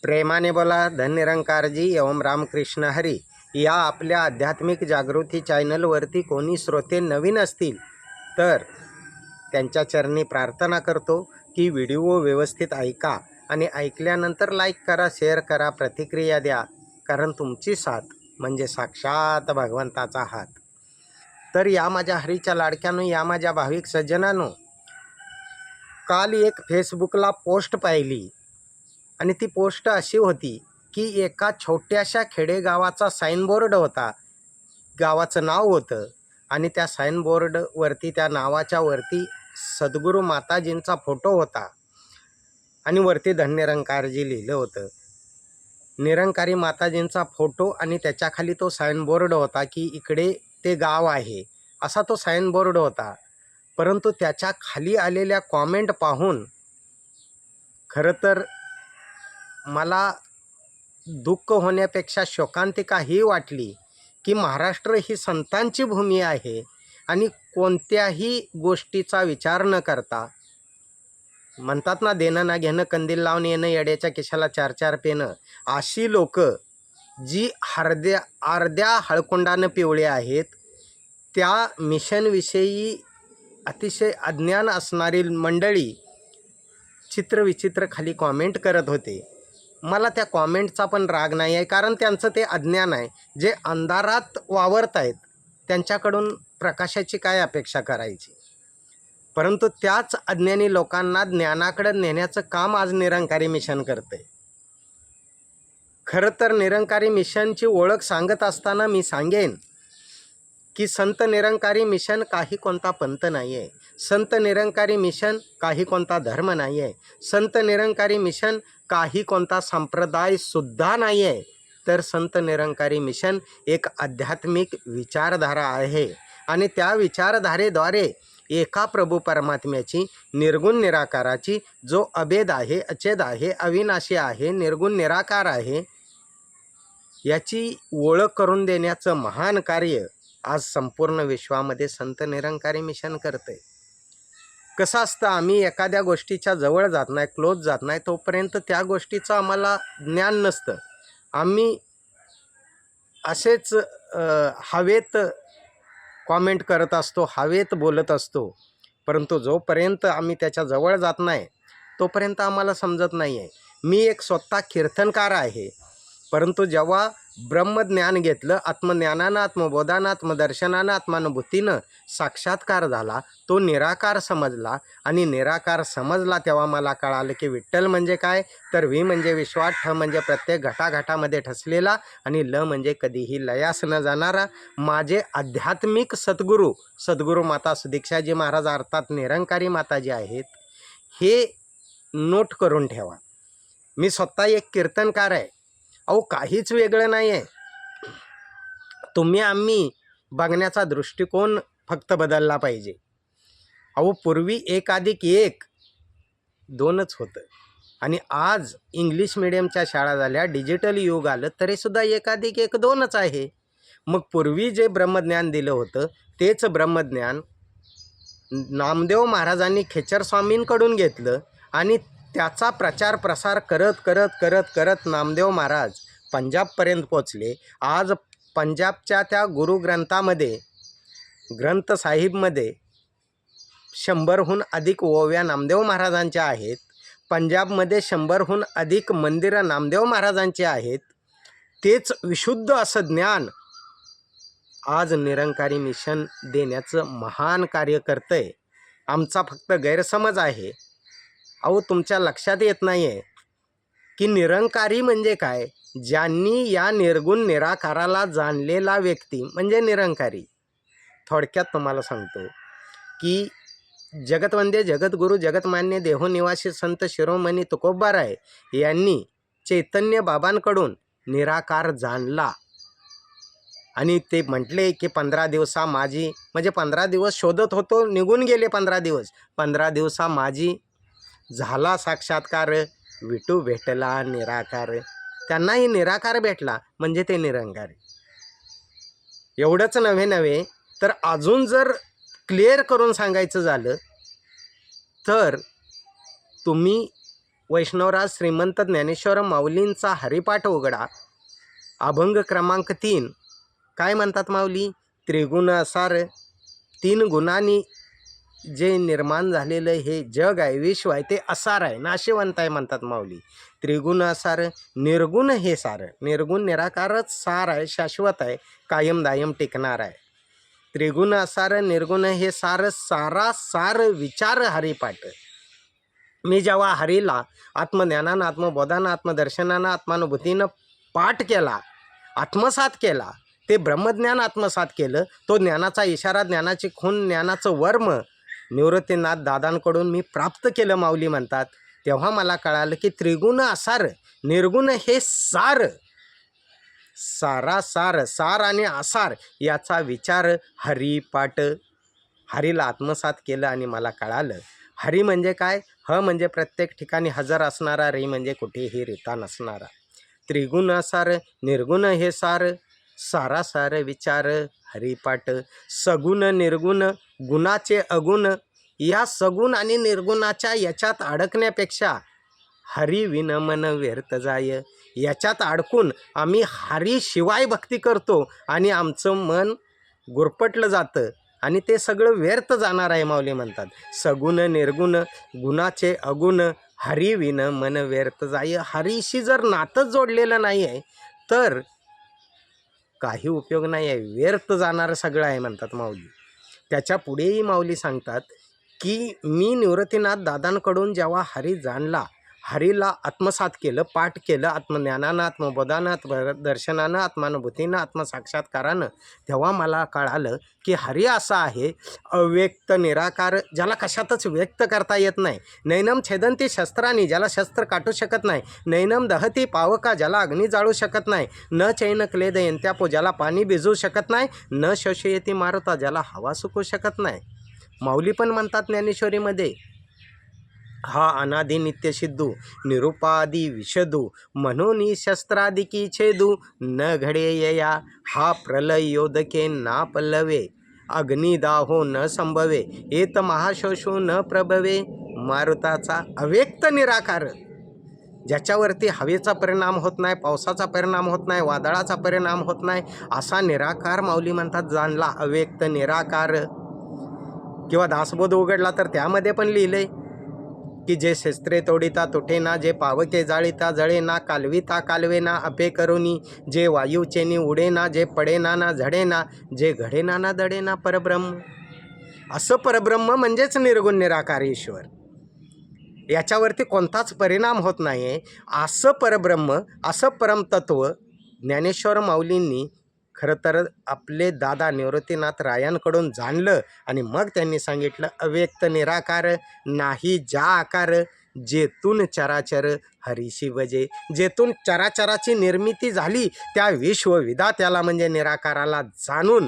प्रेमाने बोला धननिरंकारजी एवं रामकृष्ण हरी. या आपल्या आध्यात्मिक जागृती चॅनलवरती कोणी श्रोते नवीन असतील तर त्यांच्या चरणी प्रार्थना करतो की व्हिडिओ व्यवस्थित ऐका आणि ऐकल्यानंतर लाईक करा, शेअर करा, प्रतिक्रिया द्या, कारण तुमची साथ म्हणजे साक्षात भगवंताचा हात. तर या माझ्या हरीच्या लाडक्यानं, या माझ्या भाविक सज्जनांनो, काल एक फेसबुकला पोस्ट पाहिली आणि ती पोस्ट अशी होती की एका छोट्याशा खेडेगावाचा साईनबोर्ड होता, गावाचं नाव होतं आणि त्या साईनबोर्डवरती, त्या नावाच्या वरती सद्गुरू माताजींचा फोटो होता आणि वरती धननिरंकारजी लिहिलं होतं. निरंकारी माताजींचा फोटो आणि त्याच्याखाली तो साईनबोर्ड होता की इकडे ते गाव आहे, असा तो साईनबोर्ड होता. परंतु त्याच्या खाली आलेल्या कॉमेंट पाहून खरं तर मला दुःख होण्यापेक्षा शोकांतिका ही वाटली की महाराष्ट्र ही संतांची भूमी आहे आणि कोणत्याही गोष्टीचा विचार न करता, म्हणतात ना, देणं ना घेणं, कंदील लावून येणं, येड्याच्या केशाला चार चार पेनं, अशी लोक जी अर्ध्या हळकुंडानं पिवळे आहेत, त्या मिशनविषयी अतिशय अज्ञान असणारी मंडळी चित्रविचित्र खाली कॉमेंट करत होते. मला त्या कॉमेंटचा पण राग नाही आहे, कारण त्यांचं ते अज्ञान आहे. जे अंधारात वावरत आहेत त्यांच्याकडून प्रकाशाची काय अपेक्षा करायची. परंतु त्याच अज्ञानी लोकांना ज्ञानाकडे नेण्याचं काम आज निरंकारी मिशन करते. खरं तर निरंकारी मिशनची ओळख सांगत असताना मी सांगेन की संत निरंकारी मिशन काही कोणता पंथ नाही आहे, संत निरंकारी मिशन काही कोणता धर्म नाही आहे, संत निरंकारी मिशन काही कोणता संप्रदायसुद्धा नाही आहे, तर संत निरंकारी मिशन एक आध्यात्मिक विचारधारा आहे आणि त्या विचारधारेद्वारे एका प्रभू परमात्म्याची, निर्गुण निराकाराची, जो अभेद आहे, अचेद आहे, अविनाशी आहे, निर्गुण निराकार आहे, याची ओळख करून देण्याचं महान कार्य आज संपूर्ण विश्वामध्ये संत निरंकारी मिशन करते. कसं असतं, आम्ही एखाद्या गोष्टीच्या जवळ जात नाही, क्लोज जात नाही, तोपर्यंत त्या गोष्टीचं आम्हाला ज्ञान नसतं. आम्ही असेच हवेत कॉमेंट करत असतो, हवेत बोलत असतो, परंतु जोपर्यंत आम्ही त्याच्या जवळ जात नाही तोपर्यंत आम्हाला समजत नाही आहे. मी एक स्वतः कीर्तनकार आहे, परंतु जेव्हा ब्रह्मज्ञान घेतलं, आत्मज्ञानानं, आत्मबोधानं, आत्मदर्शनानं, आत्मानुभूतीनं साक्षात्कार झाला, तो निराकार समजला आणि निराकार समजला तेव्हा मला कळालं की विठ्ठल म्हणजे काय, तर व्ही म्हणजे विश्वात, ठ म्हणजे प्रत्येक घटाघटामध्ये ठसलेला आणि ल म्हणजे कधीही लयास न जाणारा माझे आध्यात्मिक सद्गुरू माता सुदीक्षाजी महाराज अर्थात निरंकारी माताजी आहेत. हे नोट करून ठेवा. मी स्वतः एक कीर्तनकार आहे. अहो, काहीच वेगळं नाही आहे. तुम्ही आम्ही बघण्याचा दृष्टिकोन फक्त बदलला पाहिजे. अहो, पूर्वी 1+1 2च होतं आणि आज इंग्लिश मिडियमच्या शाळा झाल्या, डिजिटल युग आलं, तरीसुद्धा 1+1 2च आहे. मग पूर्वी जे ब्रह्मज्ञान दिलं होतं तेच ब्रह्मज्ञान नामदेव महाराजांनी खेचर स्वामींकडून घेतलं आणि त्याचा प्रचार प्रसार करत करत करत करत नामदेव महाराज पंजाबपर्यंत पोचले. आज पंजाबच्या त्या गुरुग्रंथामध्ये, ग्रंथ साहिबमध्ये 100हून अधिक ओव्या नामदेव महाराजांच्या आहेत. पंजाबमध्ये 100हून अधिक मंदिरं नामदेव महाराजांची आहेत. तेच विशुद्ध असं ज्ञान आज निरंकारी मिशन देण्याचं महान कार्य करतंय. आमचा फक्त गैरसमज आहे. अहो, तुमच्या लक्षात येत नाही आहे की निरंकारी म्हणजे काय. ज्यांनी या निर्गुण निराकाराला जाणलेला व्यक्ती म्हणजे निरंकारी. थोडक्यात तुम्हाला सांगतो की जगतवंद्य, जगद्गुरू, जगतमान्य, देहोनिवासी संत शिरोमणी तुकोबाराय यांनी चैतन्य बाबांकडून निराकार जाणला आणि ते म्हटले की 15 दिवसा माझी, म्हणजे 15 दिवस शोधत होतो, निघून गेले 15 दिवस, 15 दिवसा माझी झाला साक्षात्कार, विठू भेटला निराकार. त्यांनाही निराकार भेटला म्हणजे ते निरंकारी. एवढंच नव्हे तर अजून जर क्लिअर करून सांगायचं झालं तर तुम्ही वैष्णवराज श्रीमंत ज्ञानेश्वर माऊलींचा हरिपाठ उघडा, अभंग क्रमांक 3. काय म्हणतात माऊली? त्रिगुण असार, 3 गुणांनी जे निर्माण झालेलं हे जग आहे, विश्व आहे, ते असार आहे, नाशिवंत आहे म्हणतात माऊली. त्रिगुण असार, निर्गुण हे सार. निर्गुण निराकारच सार आहे, शाश्वत आहे, कायम दायम टिकणार आहे. त्रिगुण असार निर्गुण हे सार, सारा सार विचार हरिपाठ. मी जेव्हा हरीला आत्मज्ञानानं, आत्मबोधानं, आत्मदर्शनानं, आत्मानुभूतीनं पाठ केला, आत्मसात केला, ते ब्रह्मज्ञान आत्मसात केलं, तो ज्ञानाचा इशारा, ज्ञानाची खून, ज्ञानाचं वर्म निवृत्तीनाथ दादांकडून मी प्राप्त केलं माऊली म्हणतात. तेव्हा मला कळालं की त्रिगुण असार, निर्गुण हे सार, सारासार, सार आणि आसार याचा विचार हरिपाठ. हरीला आत्मसात केलं आणि मला कळालं हरी म्हणजे काय. ह म्हणजे प्रत्येक ठिकाणी हजर असणारा, रे म्हणजे कुठेही रिता नसणारा. त्रिगुण असार, निर्गुण हे सार, सारासार विचार हरिपाठ. सगुण निर्गुण, गुणाचे अगुण, या सगुण आणि निर्गुणाच्या याच्यात अडकण्यापेक्षा हरी विन मन व्यर्थ जाय, याच्यात अडकून आम्ही हरीशिवाय भक्ती करतो आणि आमचं मन गुरपटलं जातं आणि ते सगळं व्यर्थ जाणार आहे. माऊली म्हणतात सगुण निर्गुण, गुणाचे अगुण, हरी विन मन व्यर्थ जाय. हरीशी जर नातंच जोडलेलं नाही आहे तर काही उपयोग नाही आहे, व्यर्थ जाणारं सगळं आहे म्हणतात माऊली. त्याच्या पुढेही माऊली सांगतात की मी निवृत्तीनाथ दादांकडून जेव्हा हरी जाणला, हरीला आत्मसात केलं, पाठ केलं, आत्मज्ञानानं, आत्मबोधानं, आत्मदर्शनानं, आत्मानुभूतीनं, आत्मसाक्षात्कारानं, तेव्हा मला कळालं की हरी असा आहे अव्यक्त निराकार, ज्याला कशातच व्यक्त करता येत नाही. नैनम छेदंती शस्त्रांनी, ज्याला शस्त्र काटू शकत नाही. नैनम दहती पावका, ज्याला अग्नी जाळू शकत नाही. न चैन क्लेद यंत्यापो, ज्याला पाणी भिजवू शकत नाही. न शोषयती मारुता, ज्याला हवा सुकू शकत नाही. माऊली पण म्हणतात ज्ञानेश्वरीमध्ये, हा अनादि नित्य सिद्धू, निरुपादी विषदू, म्हणून शस्त्रादिकी छेदू, न घडे यया, हा प्रलय योदके ना पल्लवे, अग्निदाहो न संभवे, एत महाशोषो न प्रभवे. मारुताचा अव्यक्त निराकार, ज्याच्यावरती हवेचा परिणाम होत नाही, पावसाचा परिणाम होत नाही, वादळाचा परिणाम होत नाही, असा निराकार माऊली म्हणतात जाणला, अव्यक्त निराकार. किंवा दासबोध उघडला तर त्यामध्ये पण लिहिलंय की जे शस्त्रे तोडिता तुटे ना, जे पावके जाळीता जळे ना, कालविता कालवे ना अपे करुनी, जे वायूचेनी उडे ना, जे पडे ना ना झडे ना, जे घडे ना ना दडे ना परब्रह्म. असं परब्रह्म म्हणजेच निर्गुण निराकार ईश्वर, याच्यावरती कोणताच परिणाम होत नाही आहे. असं परब्रह्म, असं परमतत्व ज्ञानेश्वर माऊलींनी खरं तर आपले दादा निवृत्तीनाथ रायांकडून जाणलं आणि मग त्यांनी सांगितलं अव्यक्त निराकार, नाही ज्या आकार, जेतून चराचर हरीशी भजे. जेतून चराचराची निर्मिती झाली त्या विश्वविधात्याला म्हणजे निराकाराला जाणून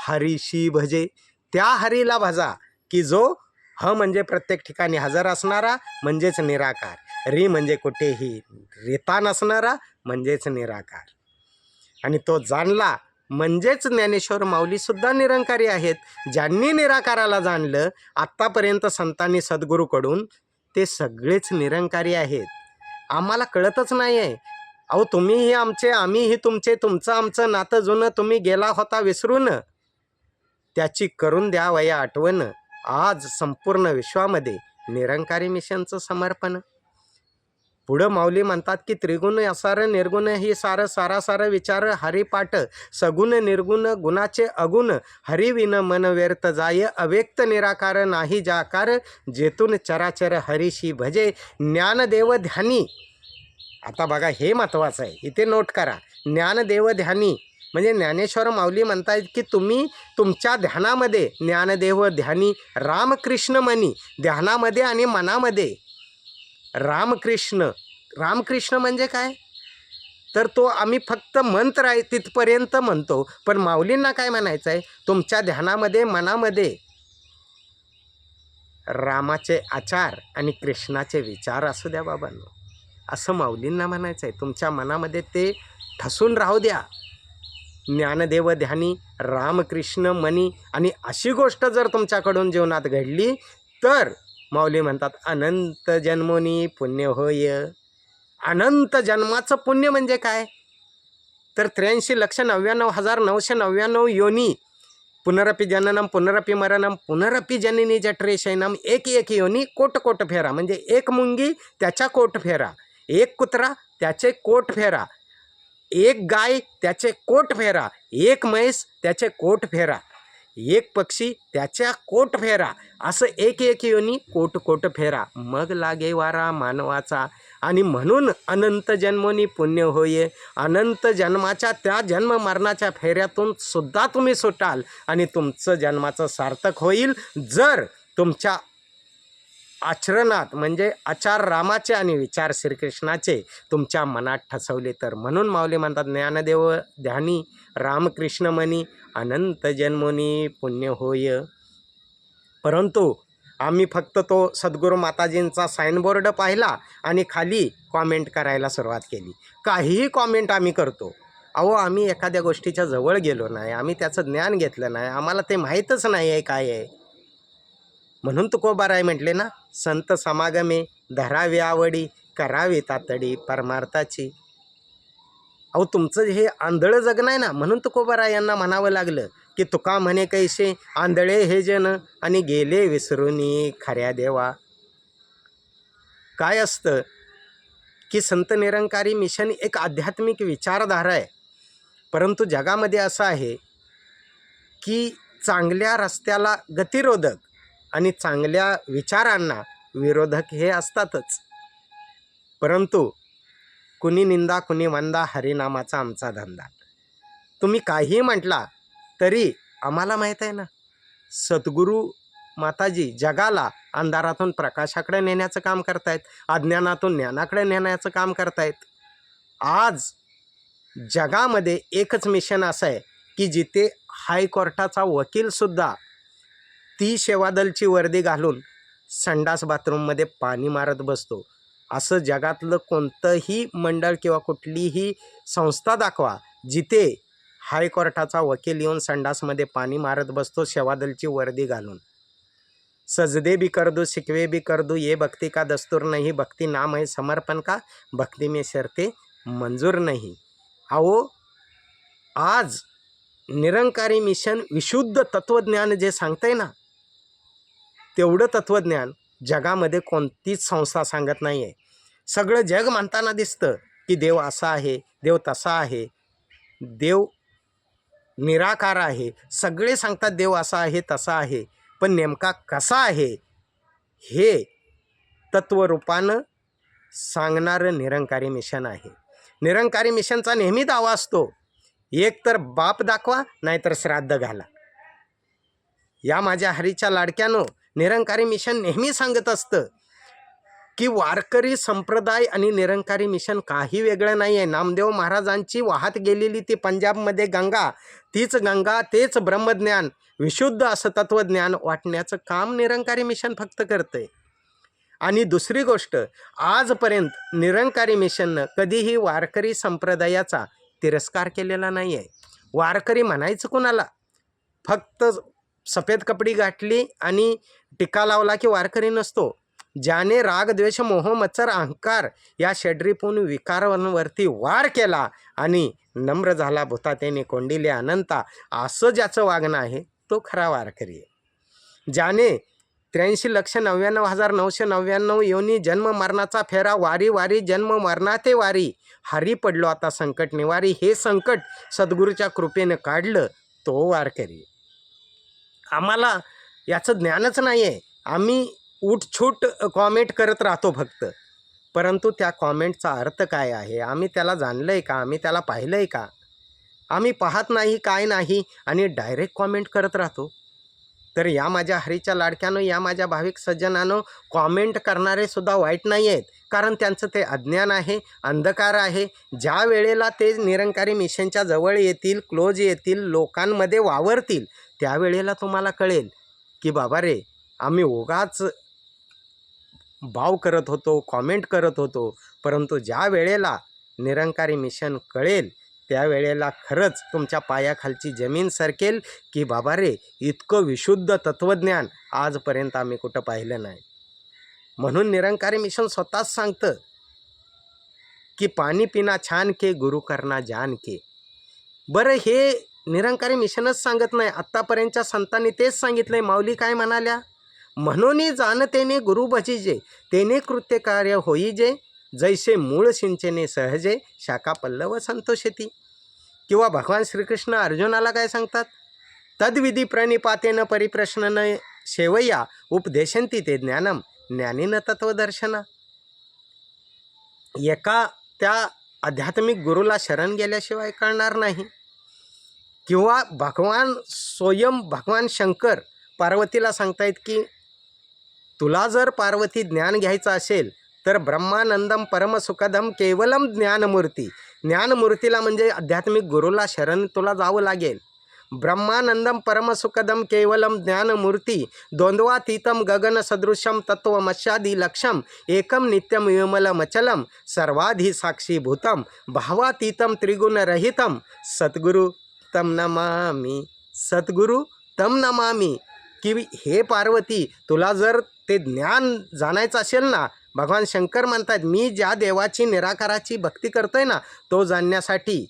हरीशी भजे, त्या हरीला भजा की जो ह म्हणजे प्रत्येक ठिकाणी हजर असणारा म्हणजेच निराकार, री म्हणजे कुठेही रिता नसणारा म्हणजेच निराकार. आणि तो जाणला म्हणजेच ज्ञानेश्वर माऊलीसुद्धा निरंकारी आहेत. ज्यांनी निराकाराला जाणलं आत्तापर्यंत संतांनी सद्गुरूकडून, ते सगळेच निरंकारी आहेत. आम्हाला कळतच नाही आहे. अहो तुम्हीही आमचे, आम्हीही तुमचे, तुमचं आमचं नातं जुनं तुम्ही गेला होता विसरून, त्याची करून द्या वया आठवण. आज संपूर्ण विश्वामध्ये निरंकारी मिशनचं समर्पण. पुढं माऊली म्हणतात की त्रिगुण असार, निर्गुण ही सार, सारासार विचार हरिपाठ. सगुण निर्गुण, गुणाचे अगुण, हरिविन मन व्यर्थ जाय, अव्यक्त निराकार नाही जाकार, जेतून चराचर हरीशी भजे. ज्ञानदेव ध्यानी, आता बघा हे महत्त्वाचं आहे, इथे नोट करा. ज्ञानदेव ध्यानी म्हणजे ज्ञानेश्वर माऊली म्हणतायत की तुम्ही तुमच्या ध्यानामध्ये, ज्ञानदेव ध्यानी रामकृष्ण मनी, ध्यानामध्ये आणि मनामध्ये रामकृष्ण. रामकृष्ण म्हणजे काय तर तो आम्ही फक्त मंत्र आहे तिथपर्यंत म्हणतो, पण माऊलींना काय म्हणायचं आहे, तुमच्या ध्यानामध्ये मनामध्ये रामाचे आचार आणि कृष्णाचे विचार असू द्या बाबांनो, असं माऊलींना म्हणायचं आहे. तुमच्या मनामध्ये ते ठसून राहू द्या. ज्ञानदेव ध्यानी रामकृष्ण मनी. आणि अशी गोष्ट जर तुमच्याकडून जीवनात घडली तर माऊली म्हणतात अनंत जन्मोनी पुण्य होय. अनंत जन्माचं पुण्य म्हणजे काय? तर 83,99,999 योनी, पुनरपि जननम पुनरपि मरणम पुनरपि जननी जठरे शयनम, एक एक योनी कोट कोट फेरा. म्हणजे एक मुंगी त्याच्या कोट फेरा, एक कुत्रा त्याचे कोट फेरा, एक गाय त्याचे कोट फेरा, एक म्हैस त्याचे कोट फेरा, एक पक्षी त्याच्या कोट फेरा, असं एक एक योनी कोट कोट फेरा, मग लागे वारा मानवाचा. आणि म्हणून अनंत जन्मोनी पुण्य होय. अनंत जन्माच्या त्या जन्म मरणाच्या फेऱ्यातून सुद्धा तुम्ही सुटाल आणि तुमचं जन्माचं सार्थक होईल जर तुमच्या आचरणात म्हणजे आचार रामाचे आणि विचार श्रीकृष्णाचे तुमच्या मनात ठसवले तर. म्हणून माऊली म्हणतात ज्ञानदेव ध्यानी रामकृष्ण मनी अनंत जन्मोनी पुण्य होय. परंतु आम्ही फक्त तो सद्गुरू माताजींचा साईनबोर्ड पाहिला आणि खाली कॉमेंट करायला सुरुवात केली. काहीही कॉमेंट आम्ही करतो. अहो आम्ही एखाद्या गोष्टीच्या जवळ गेलो नाही, आम्ही त्याचं ज्ञान घेतलं नाही, आम्हाला ते माहीतच नाही आहे काय आहे. म्हणून तुकोबाराय म्हटले ना, संत समागमे धरावी आवडी करावी तातडी परमार्थाची. अहो तुमचं हे आंधळं जगणं आहे ना, म्हणून तुकोबाराय यांना म्हणावं लागलं की तुका म्हणे कैसे आंधळे हे जन आणि गेले विसरूनी खऱ्या देवा. काय असतं की संत निरंकारी मिशन एक आध्यात्मिक विचारधारा आहे. परंतु जगामध्ये असं आहे की चांगल्या रस्त्याला गतिरोधक आणि चांगल्या विचारांना विरोधक हे असतातच. परंतु कुणी निंदा कुणी वंदा हरिनामाचा आमचा धंदा. तुम्ही काहीही म्हटला तरी आम्हाला माहीत आहे ना, सद्गुरू माताजी जगाला अंधारातून प्रकाशाकडे नेण्याचं काम करतायत, अज्ञानातून ज्ञानाकडे नेण्याचं काम करतायत. आज जगामध्ये एकच मिशन असं आहे की जिथे हायकोर्टाचा वकीलसुद्धा ती सेवादलची वर्दी घालून संडास बाथरूममध्ये पाणी मारत बसतो. असं जगातलं कोणतंही मंडळ किंवा कुठलीही संस्था दाखवा जिथे हायकोर्टाचा वकील येऊन संडासमध्ये पाणी मारत बसतो सेवादलची वर्दी घालून. सजदे भी कर दो शिकवे भी कर दो ये भक्ति का दस्तूर नहीं, भक्ति नाम है समर्पण का भक्ति में शर्ते मंजूर नहीं. अहो आज निरंकारी मिशन विशुद्ध तत्वज्ञान जे सांगतंय ना, तेवढं तत्वज्ञान जगामध्ये कोणतीच संस्था सांगत नाही आहे. सगळं जग म्हणताना दिसतं की देव असा आहे, देव तसा आहे, देव निराकार आहे. सगळे सांगतात देव असा आहे तसा आहे, पण नेमका कसा आहे हे तत्वरूपानं सांगणारं निरंकारी मिशन आहे. निरंकारी मिशनचा नेहमी दावा असतो, एक तर बाप दाखवा नाहीतर श्राद्ध घाला. या माझ्या हरीच्या लाडक्यानो, निरंकारी मिशन नेहमी सांगत असतं की वारकरी संप्रदाय आणि निरंकारी मिशन काही वेगळं नाही आहे. नामदेव महाराजांची वाहत गेलेली ती पंजाबमध्ये गंगा, तीच गंगा तेच ब्रह्मज्ञान विशुद्ध असं तत्वज्ञान वाटण्याचं काम निरंकारी मिशन फक्त करतंय. आणि दुसरी गोष्ट, आजपर्यंत निरंकारी मिशननं कधीही वारकरी संप्रदायाचा तिरस्कार केलेला नाही आहे. वारकरी म्हणायचं कुणाला? फक्त सफेद कपडी गाठली आणि टिका लावला की वारकरी नसतो. ज्याने राग द्वेष मोह मत्सर अहंकार या षड्रिपून विकारांवरती वार केला आणि नम्र झाला भूतातेने कोंडिले अनंता, असं ज्याचं वागणं आहे तो खरा वारकरी आहे. ज्याने 83,99,999 योनी जन्म मरणाचा फेरा वारी वारी जन्म मरणाते वारी, हरी पडलो आता संकट निवारी, हे संकट सद्गुरूच्या कृपेनं काढलं तो वारकरी. आम्हाला याचं ज्ञानच नाही आहे. आम्ही उठछूट कॉमेंट करत राहतो फक्त. परंतु त्या कॉमेंटचा अर्थ काय आहे आम्ही त्याला जाणलं आहे का? आम्ही त्याला पाहिलं आहे का? आम्ही पाहत नाही, काय नाही, आणि डायरेक्ट कॉमेंट करत राहतो. तर या माझ्या हरीच्या लाडक्यानं, या माझ्या भाविक सज्जनानं, कॉमेंट करणारे सुद्धा वाईट नाही आहेत, कारण त्यांचं ते अज्ञान आहे, अंधकार आहे. ज्या वेळेला ते निरंकारी मिशनच्या जवळ येतील, क्लोज येतील, लोकांमध्ये वावरतील, त्यावेळेला तुम्हाला कळेल की बाबा रे, आम्ही उगाच भाव करत होतो, कॉमेंट करत होतो. परंतु ज्या वेळेला निरंकारी मिशन कळेल त्यावेळेला खरंच तुमच्या पायाखालची जमीन सरकेल की बाबा रे, इतकं विशुद्ध तत्वज्ञान आजपर्यंत आम्ही कुठं पाहिलं नाही. म्हणून निरंकारी मिशन स्वतःच सांगतं की पाणी पिना छान के गुरु करना जान के. बरं हे निरंकारी मिशनच सांगत नाही, आत्तापर्यंतच्या संतांनी तेच सांगितलंय. माऊली काय म्हणाल्या? म्हणून जाणतेने गुरु भजिजे, तेने कृत्य कार्य होईजे, जैसे मूळ सिंचने सहजे, शाखा पल्लव संतोषेती. किंवा भगवान श्रीकृष्ण अर्जुनाला काय सांगतात? तद्विधी प्रणिपातेन परिप्रश्न न शेवया, उपदेशंती ते ज्ञानम, ज्ञानीन तत्वदर्शना. एका त्या आध्यात्मिक गुरुला शरण गेल्याशिवाय कळणार नाही. किंवा भगवान शंकर पार्वतीला सांगतायत की तुला जर पार्वती ज्ञान घ्यायचं असेल तर ब्रह्मानंदम परमसुखदम केवलम ज्ञानमूर्ती. ज्ञानमूर्तीला म्हणजे आध्यात्मिक गुरुला शरण तुला जावं लागेल. ब्रह्मानंदम परमसुखदम केवलम ज्ञानमूर्ती, द्वंद्वातीतम गगन सदृशम तत्वमस्यादी लक्षम, एकम नित्यम विमलमचलम, सर्वाधी साक्षीभूतम, भावातीतम त्रिगुणरहितम, सद्गुरु तम नमामि. सद्गुरु तम नमामि. की हे पार्वती, तुला जर ते ज्ञान जाणायचं असेल ना, भगवान शंकर म्हणतात मी ज्या देवाची निराकाराची भक्ती करतोय ना, तो जाणण्यासाठी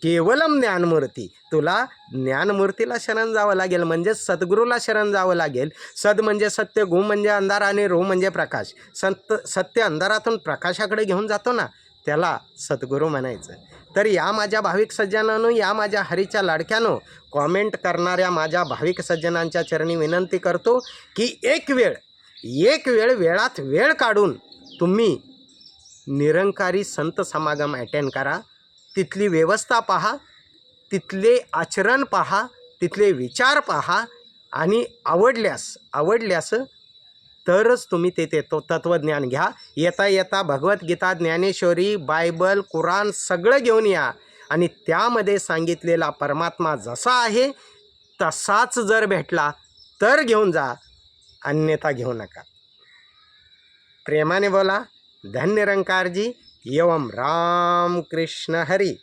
केवलम ज्ञानमूर्ती, तुला ज्ञानमूर्तीला शरण जावं लागेल, म्हणजे सद्गुरूला शरण जावं लागेल. सद म्हणजे सत्य, गु म्हणजे अंधार आणि रू म्हणजे प्रकाश. सत्य अंधारातून प्रकाशाकडे घेऊन जातो ना, त्याला सद्गुरू म्हणायचं. तर या माझ्या भाविक सज्जनांनो, या माझ्या हरीच्या लाडक्यानो, कॉमेंट करणाऱ्या माझ्या भाविक सज्जनांच्या चरणी विनंती करतो की एक वेळ वेळात वेळ काढून तुम्ही निरंकारी संत समागम अटेंड करा. तिथली व्यवस्था पहा, तिथले आचरण पहा, तिथले विचार पहा आणि आवडल्यास तरच तुम्ही ते तत्त्वज्ञान घ्या. येता भगवद्गीता, ज्ञानेश्वरी, बायबल, कुराण सगळं घेऊन या आणि त्यामध्ये सांगितलेला परमात्मा जसा आहे तसाच जर भेटला तर घेऊन जा, अन्यथा घेऊ नका. प्रेमाने बोला. धन्य निरंकारजी. एवं राम कृष्ण हरी.